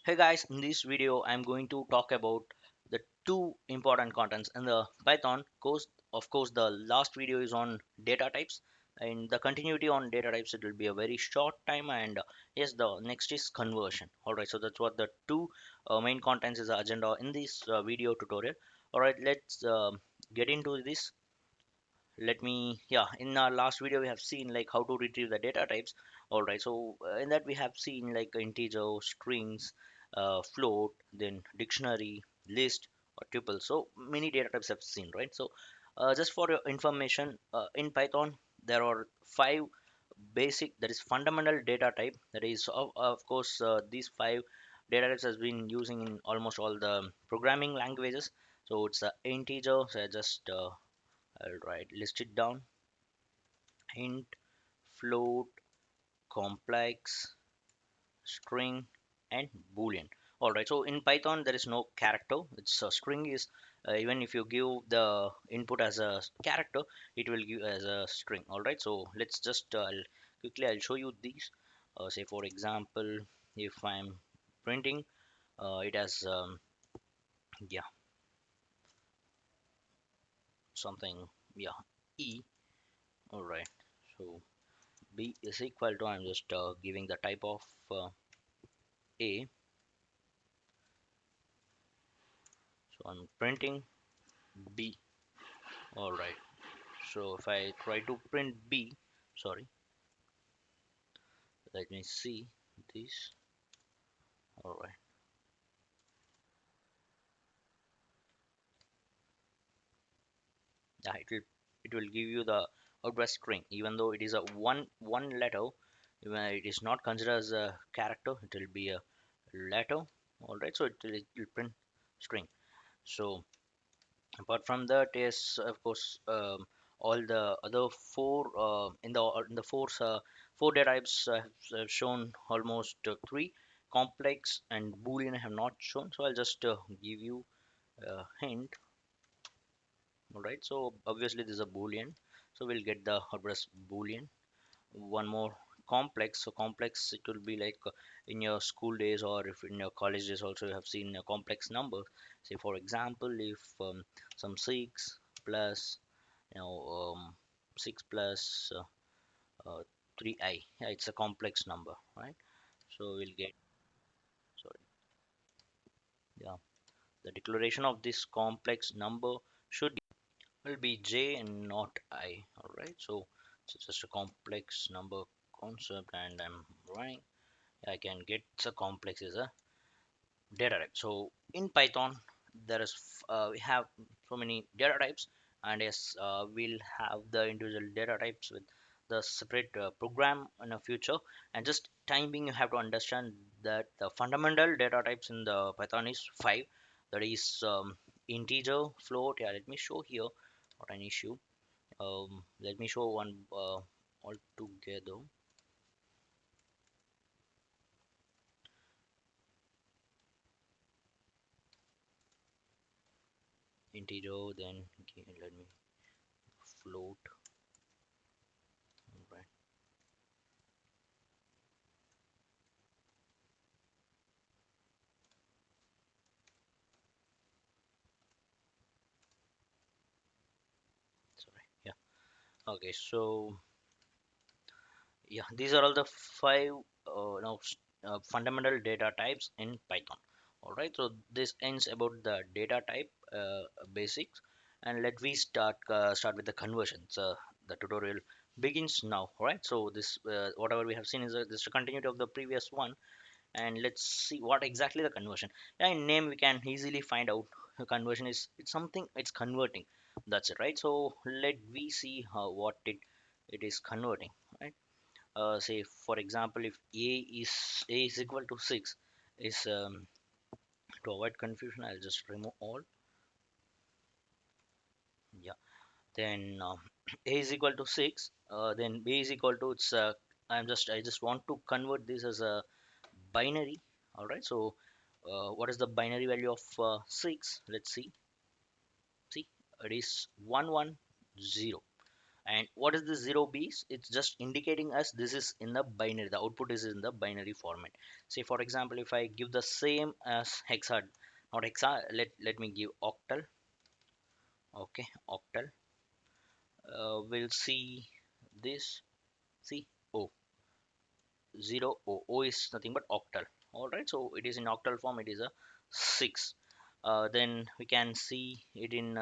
Hey guys, in this video I'm going to talk about the two important contents in the Python course. Of course, the last video is on data types, and the continuity on data types it will be a very short time. And yes, the next is conversion. All right, so that's what the two main contents is the agenda in this video tutorial. All right, let's get into this. Let me yeah, in our last video we have seen like how to retrieve the data types. All right, so in that we have seen like integer, strings, float, then dictionary, list, or tuple. So many data types have seen, right? So just for your information, in Python there are five basic, that is fundamental data type. That is of course these five data types has been using in almost all the programming languages. So it's a integer, so I just I'll write list it down: int, float, complex, string, and boolean. All right, so in Python there is no character. It's a string is even if you give the input as a character, it will give as a string. All right, so let's just I'll show you these. Say for example, if I'm printing it as yeah, something, yeah, e. All right, so b is equal to, I'm just giving the type of a. So I'm printing b. All right, so if I try to print b, sorry, let me see this. All right, yeah, it will give you the output string, even though it is a one letter. Even it is not considered as a character, it will be a letter. All right, so it will print string. So apart from that, yes, of course, all the other four in the four data types have shown almost three. Complex and boolean I have not shown, so I'll just give you a hint. All right, so obviously this is a boolean, so we'll get the address boolean. One more, complex. So complex, it will be like in your school days, or if in your college days also you have seen a complex number. Say for example, if some 6 plus, you know, 6 plus 3i, yeah, it's a complex number, right? So we'll get, sorry, yeah, the declaration of this complex number should will be j and not I. All right, so it's just a complex number concept, and I'm running. I can get the complex is a data type. So in Python, there is we have so many data types, and yes, we'll have the individual data types with the separate program in the future. And just timing, you have to understand that the fundamental data types in the Python is five. That is integer, float. Yeah, let me show here what an issue. Let me show one all together. Integer, then okay, let me float. Right, sorry, yeah, okay, so yeah, these are all the five fundamental data types in Python. All right, so this ends about the data type basics, and let we start with the conversions. The tutorial begins now. All right, so this whatever we have seen is this a continuity of the previous one, and let's see what exactly the conversion. Yeah, in name we can easily find out the conversion is, it's something, it's converting. That's it, right? So let we see how what it is converting, right? Say for example, if a is equal to 6 is to avoid confusion, I'll just remove all. Yeah, then a is equal to 6, then b is equal to, it's I just want to convert this as a binary. All right, so what is the binary value of 6? Let's see. It is 110. And what is this 0b? It's just indicating us this is in the binary, the output is in the binary format. Say for example, if I give the same as hexa, not hexa, let me give octal. Okay, octal, we'll see this. See, oh, 0 o is nothing but octal. All right, so it is in octal form, it is a 6. Then we can see it in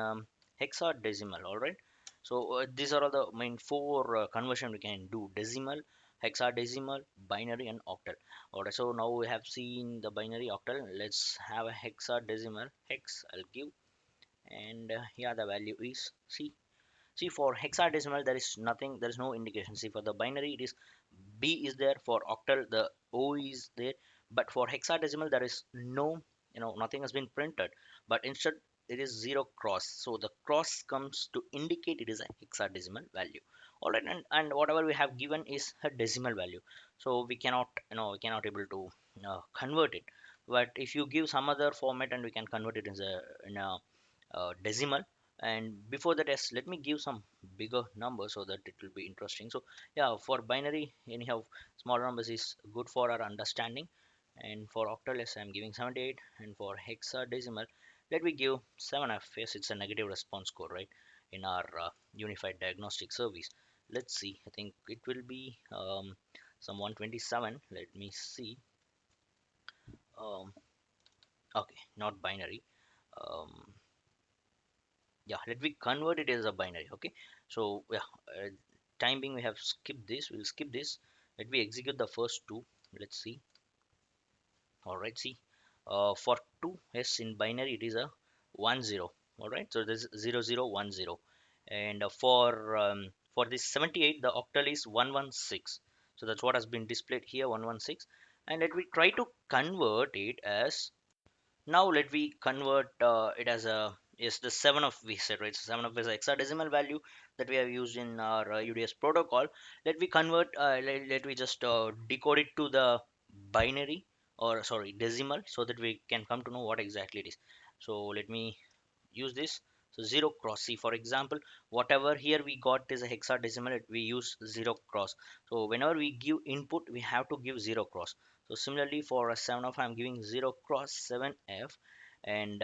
hexadecimal. All right, so these are all the main four conversion we can do: decimal, hexadecimal, binary, and octal. All right, so now we have seen the binary, octal. Let's have a hexadecimal. Hex I'll give, and yeah, the value is, see, for hexadecimal there is nothing, there is no indication. See, for the binary it is B is there, for octal the O is there, but for hexadecimal there is no, nothing has been printed, but instead it is zero cross. So the cross comes to indicate it is a hexadecimal value. All right, and whatever we have given is a decimal value. So we cannot able to convert it. But if you give some other format and we can convert it in a decimal. And before that, yes, let me give some bigger numbers so that it will be interesting. So yeah, for binary anyhow, small numbers is good for our understanding. And for octal, yes, I'm giving 78. And for hexadecimal, let me give 7f. Yes, it's a negative response score, right, in our unified diagnostic service. Let's see, I think it will be some 127. Let me see. um, okay, not binary. um, yeah, let me convert it as a binary. Okay, so yeah, time being we have skipped this, we'll skip this. Let me execute the first two. Let's see. All right, see, for 2 s in binary it is a 10. All right, so this is 0010. And for this 78, the octal is 116. So that's what has been displayed here, 116. And let me try to convert it as, now let me convert it as a, is the 7 of, we said, right, so 7 of is a hexadecimal value that we have used in our UDS protocol. Let me convert, let me just decode it to the binary, or sorry, decimal, so that we can come to know what exactly it is. So let me use this. So zero cross, see, for example, whatever here we got is a hexadecimal, we use zero cross. So whenever we give input we have to give zero cross. So similarly for a 7 of, I'm giving 0 cross 7f. And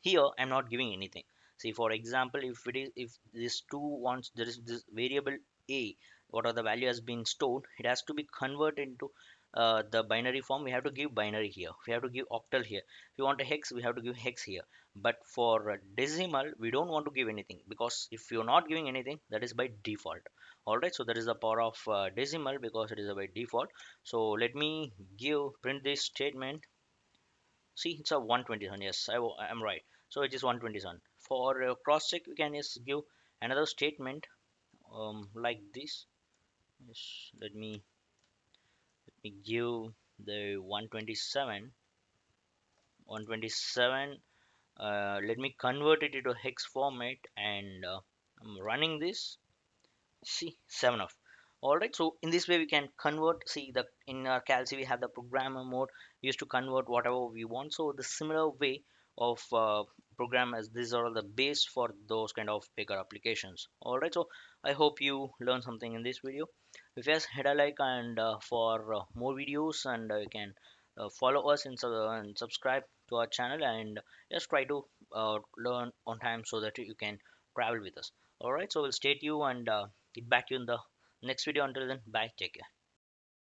here I'm not giving anything. See, for example, if this 2 wants, there is this variable a, what are the value has been stored, it has to be converted into the binary form. We have to give binary here, we have to give octal here. If you want a hex, we have to give hex here. But for decimal we don't want to give anything, because if you're not giving anything, that is by default. All right, so that is the power of decimal, because it is by default. So let me give, print this statement. See, it's a 127. Yes, I'm right. So it is 127. For cross check we can just give another statement like this. Yes, let me give the 127. 127, let me convert it into hex format, and I'm running this. See, 7 of. All right, so in this way we can convert. See, the in our calci we have the programmer mode, we used to convert whatever we want. So the similar way of program, as these are all the base for those kind of bigger applications. All right, so I hope you learned something in this video. If yes, hit a like, and for more videos, and you can follow us and subscribe to our channel, and just try to learn on time so that you can travel with us. All right, so we'll stay tuned, and get back to you in the next video. Until then, bye, take care.